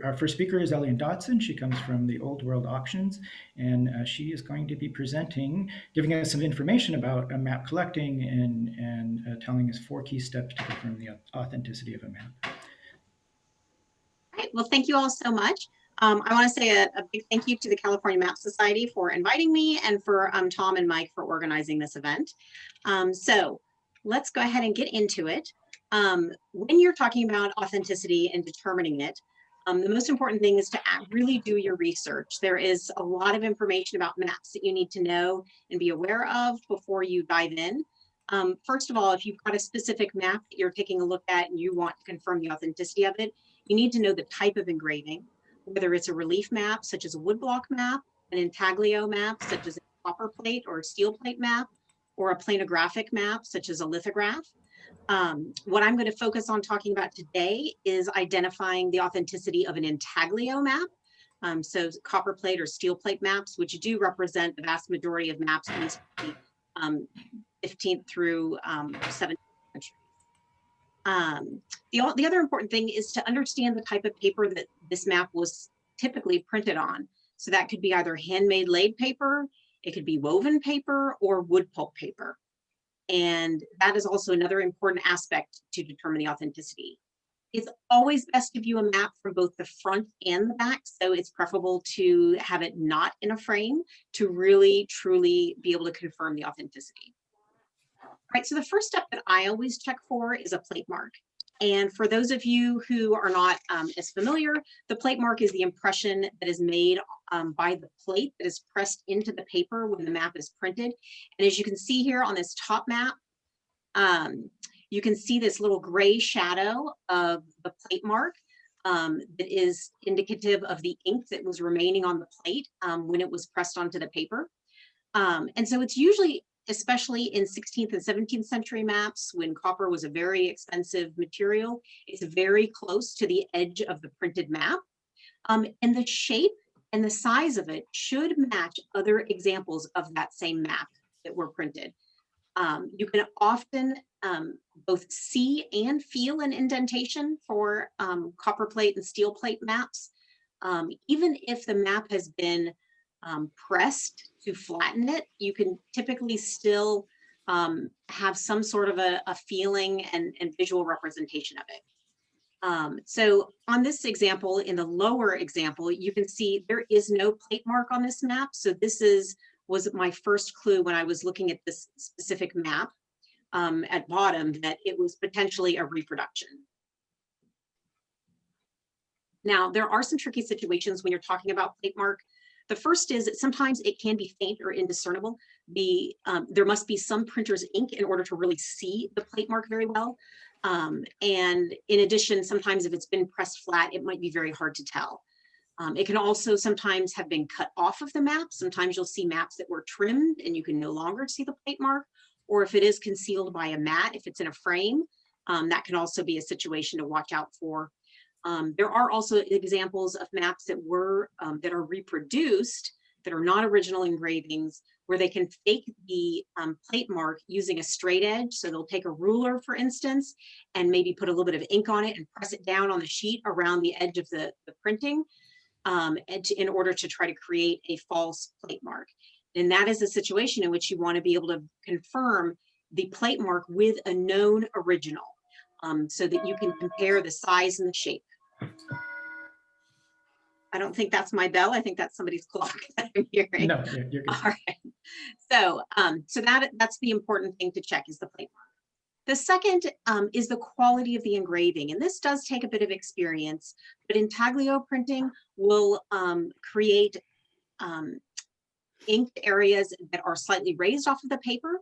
our first speaker is Eliane Dotson. She comes from the Old World Auctions, and she is going to be presenting, giving us some information about map collecting and telling us 4 key steps to confirm the authenticity of a map. All right, well, thank you all so much. I want to say a big thank you to the California Map Society for inviting me and for Tom and Mike for organizing this event. So let's go ahead and get into it. When you're talking about authenticity and determining it, the most important thing is to really do your research. There is a lot of information about maps that you need to know and be aware of before you dive in. First of all, if you've got a specific map that you're taking a look at and you want to confirm the authenticity of it, you need to know the type of engraving, whether it's a relief map, such as a woodblock map, an intaglio map, such as a copper plate or a steel plate map, or a planographic map, such as a lithograph. What I'm going to focus on talking about today is identifying the authenticity of an intaglio map. So copper plate or steel plate maps, which do represent the vast majority of maps in the 15th through 17th century. The other important thing is to understand the type of paper that this map was typically printed on. So that could be either handmade laid paper, it could be woven paper, or wood pulp paper. And that is also another important aspect to determine the authenticity. It's always best to view a map from both the front and the back. So it's preferable to have it not in a frame to really, truly be able to confirm the authenticity. Right, so the first step that I always check for is a plate mark. And for those of you who are not as familiar, the plate mark is the impression that is made by the plate that is pressed into the paper when the map is printed. And as you can see here on this top map, you can see this little gray shadow of the plate mark that is indicative of the ink that was remaining on the plate when it was pressed onto the paper. And so it's usually, especially in 16th and 17th century maps, when copper was a very expensive material, it's very close to the edge of the printed map. And the shape and the size of it should match other examples of that same map that were printed. You can often both see and feel an indentation for copper plate and steel plate maps. Even if the map has been pressed to flatten it, you can typically still have some sort of a feeling and visual representation of it. So on this example, in the lower example, you can see there is no plate mark on this map. So this was my first clue when I was looking at this specific map at bottom, that it was potentially a reproduction. Now, there are some tricky situations when you're talking about plate mark. The first is that sometimes it can be faint or indiscernible. There must be some printer's ink in order to really see the plate mark very well. And in addition, sometimes if it's been pressed flat, it might be very hard to tell. It can also sometimes have been cut off of the map. Sometimes you'll see maps that were trimmed and you can no longer see the plate mark. Or if it is concealed by a mat, if it's in a frame, that can also be a situation to watch out for. There are also examples of maps that are reproduced, that are not original engravings, where they can fake the plate mark using a straight edge. So they'll take a ruler, for instance, and maybe put a little bit of ink on it and press it down on the sheet around the edge of the printing in order to try to create a false plate mark. And that is a situation in which you want to be able to confirm the plate mark with a known original so that you can compare the size and the shape. I don't think that's my bell. I think that's somebody's clock that I'm hearing. No, you're good. All right. So, that's the important thing to check, is the plate mark. The second is the quality of the engraving. And this does take a bit of experience, but intaglio printing will create inked areas that are slightly raised off of the paper.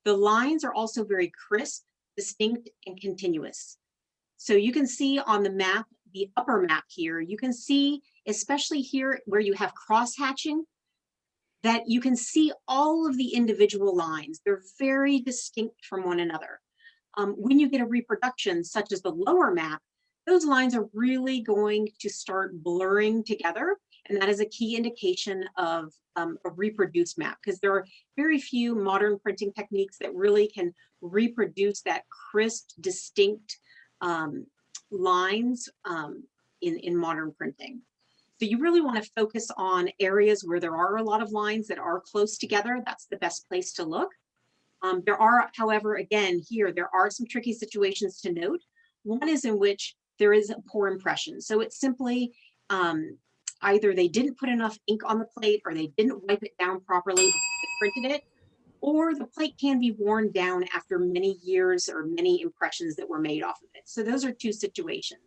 The lines are also very crisp, distinct, and continuous. So you can see on the map, the upper map here, you can see, especially here where you have cross hatching, that you can see all of the individual lines. They're very distinct from one another. When you get a reproduction, such as the lower map, those lines are really going to start blurring together. And that is a key indication of a reproduced map, because there are very few modern printing techniques that really can reproduce that crisp, distinct lines in modern printing. So you really want to focus on areas where there are a lot of lines that are close together. That's the best place to look. There are, however, again, here, there are some tricky situations to note. One is in which there is a poor impression. So it's simply either they didn't put enough ink on the plate or they didn't wipe it down properly before they printed it, or the plate can be worn down after many years or many impressions that were made off of it. So those are two situations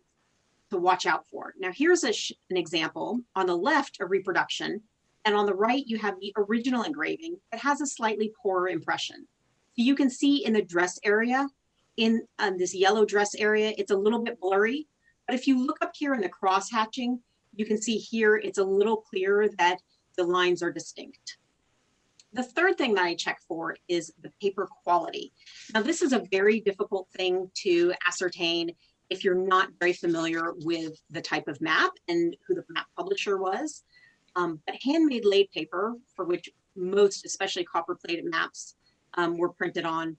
to watch out for. Now here's an example. On the left, a reproduction, and on the right, you have the original engraving that has a slightly poorer impression. So you can see in the dress area, in this yellow dress area, it's a little bit blurry, but if you look up here in the cross hatching, you can see here it's a little clearer that the lines are distinct. The third thing that I check for is the paper quality. Now this is a very difficult thing to ascertain if you're not very familiar with the type of map and who the map publisher was. But handmade laid paper, for which most, especially copper plated maps, were printed on,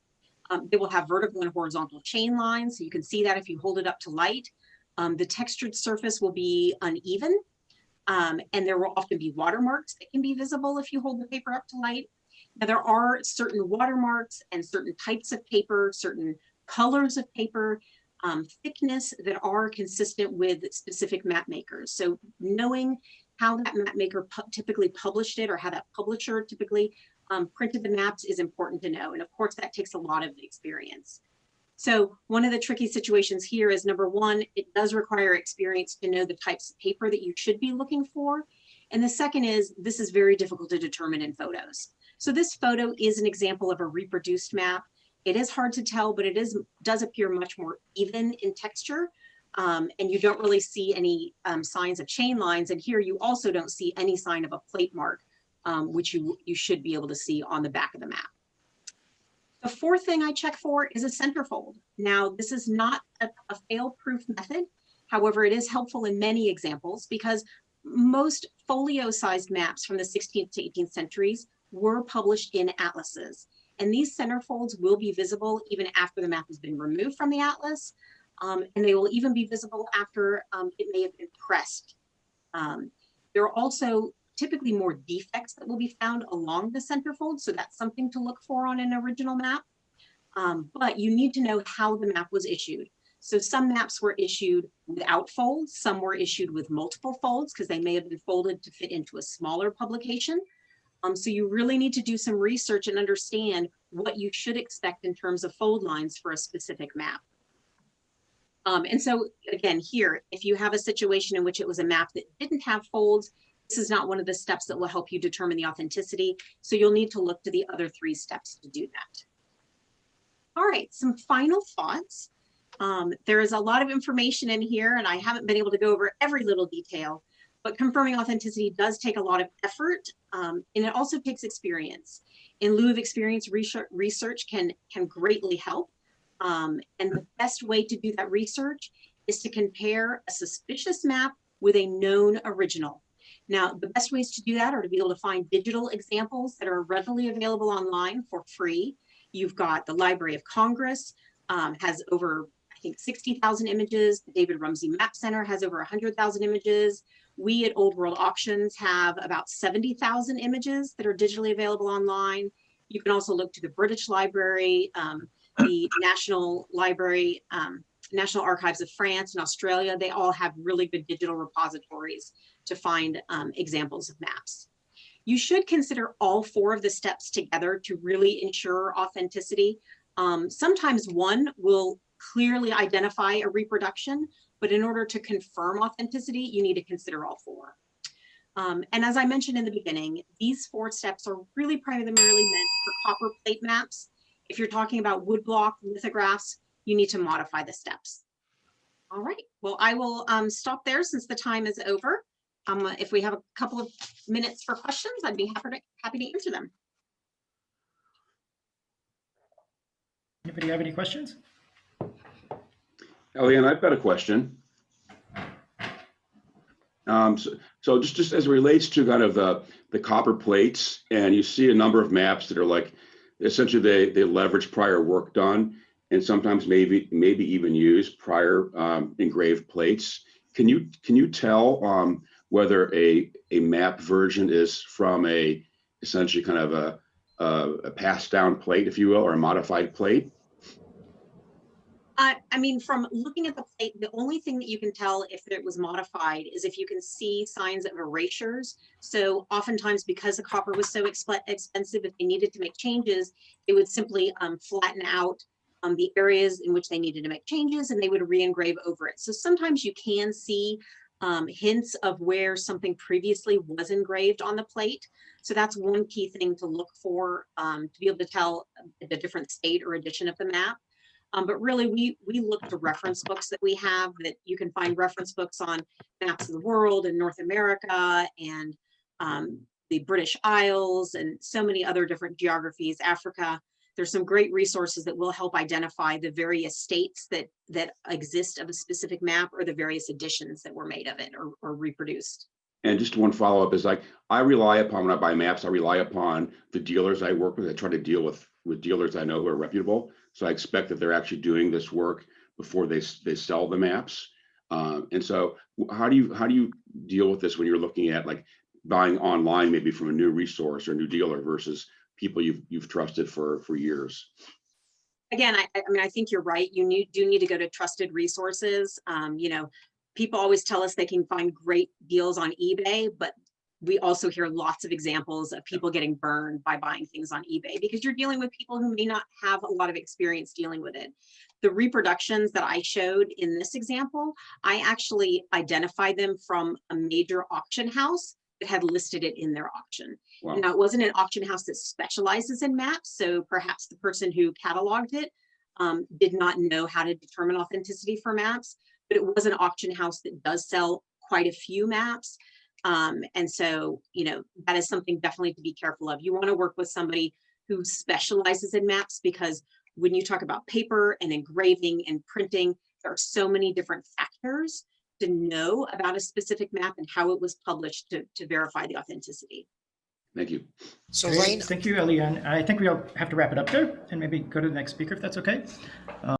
they will have vertical and horizontal chain lines. So you can see that if you hold it up to light. The textured surface will be uneven, and there will often be watermarks that can be visible if you hold the paper up to light. Now there are certain watermarks and certain types of paper, certain colors of paper, thickness that are consistent with specific map makers. So knowing how that map maker typically published it or how that publisher typically printed the maps is important to know. And of course, that takes a lot of experience. So one of the tricky situations here is, number one, it does require experience to know the types of paper that you should be looking for. And the second is, this is very difficult to determine in photos. So this photo is an example of a reproduced map. It is hard to tell, but it does appear much more even in texture. And you don't really see any signs of chain lines. And here you also don't see any sign of a plate mark, which you should be able to see on the back of the map. The fourth thing I check for is a centerfold. Now, this is not a fail-proof method. However, it is helpful in many examples because most folio-sized maps from the 16th to 18th centuries were published in atlases. And these centerfolds will be visible even after the map has been removed from the atlas. And they will even be visible after it may have been pressed. There are also typically more defects that will be found along the centerfold. So that's something to look for on an original map. But you need to know how the map was issued. So some maps were issued without folds. Some were issued with multiple folds because they may have been folded to fit into a smaller publication. So you really need to do some research and understand what you should expect in terms of fold lines for a specific map. And so again, here, if you have a situation in which it was a map that didn't have folds, this is not one of the steps that will help you determine the authenticity. So you'll need to look to the other 3 steps to do that. All right, some final thoughts. There is a lot of information in here and I haven't been able to go over every little detail, but confirming authenticity does take a lot of effort and it also takes experience. In lieu of experience, research can greatly help. And the best way to do that research is to compare a suspicious map with a known original. Now, the best ways to do that are to be able to find digital examples that are readily available online for free. You've got the Library of Congress, has over, I think, 60,000 images. The David Rumsey Map Center has over 100,000 images. We at Old World Auctions have about 70,000 images that are digitally available online. You can also look to the British Library, the National Library, National Archives of France and Australia. They all have really good digital repositories to find examples of maps. You should consider all 4 of the steps together to really ensure authenticity. Sometimes one will clearly identify a reproduction, but in order to confirm authenticity, you need to consider all 4. And as I mentioned in the beginning, these 4 steps are really primarily meant for copper plate maps. If you're talking about woodblock lithographs, you need to modify the steps. All right, well, I will stop there since the time is over. If we have a couple of minutes for questions, I'd be happy to answer them. Anybody have any questions? Eliane, I've got a question. So just as it relates to kind of the copper plates, and you see a number of maps that are like, essentially they leverage prior work done, and sometimes maybe even use prior engraved plates can you tell whether a map version is from a essentially kind of a passed down plate, if you will, or a modified plate? I mean, from looking at the plate, the only thing that you can tell if it was modified is if you can see signs of erasures. So oftentimes, because the copper was so expensive, if they needed to make changes, they would simply flatten out the areas in which they needed to make changes, and they would re-engrave over it. So sometimes you can see hints of where something previously was engraved on the plate. So that's one key thing to look for to be able to tell the different state or edition of the map. But really, we look to reference books that we have, that you can find reference books on maps of the world and North America and the British Isles and so many other different geographies, Africa. There's some great resources that will help identify the various states that exist of a specific map, or the various editions that were made of it or reproduced. And just one follow-up is, like, I rely upon, when I buy maps, I rely upon the dealers I work with. I try to deal with dealers I know who are reputable. So I expect that they're actually doing this work before they sell the maps. And so how do you deal with this when you're looking at, like, buying online, maybe from a new resource or a new dealer versus people you've trusted for years? Again, I mean, I think you're right. You do need to go to trusted resources. You know, people always tell us they can find great deals on eBay, but we also hear lots of examples of people getting burned by buying things on eBay, because you're dealing with people who may not have a lot of experience dealing with it. The reproductions that I showed in this example, I actually identified them from a major auction house that had listed it in their auction. Wow. Now, it wasn't an auction house that specializes in maps, so perhaps the person who cataloged it did not know how to determine authenticity for maps, but it was an auction house that does sell quite a few maps. And so, you know, that is something definitely to be careful of. You want to work with somebody who specializes in maps, because when you talk about paper and engraving and printing, there are so many different factors to know about a specific map and how it was published to verify the authenticity. Thank you. So Great. Lane, Thank you, Eliane. I think we'll have to wrap it up there and maybe go to the next speaker if that's okay.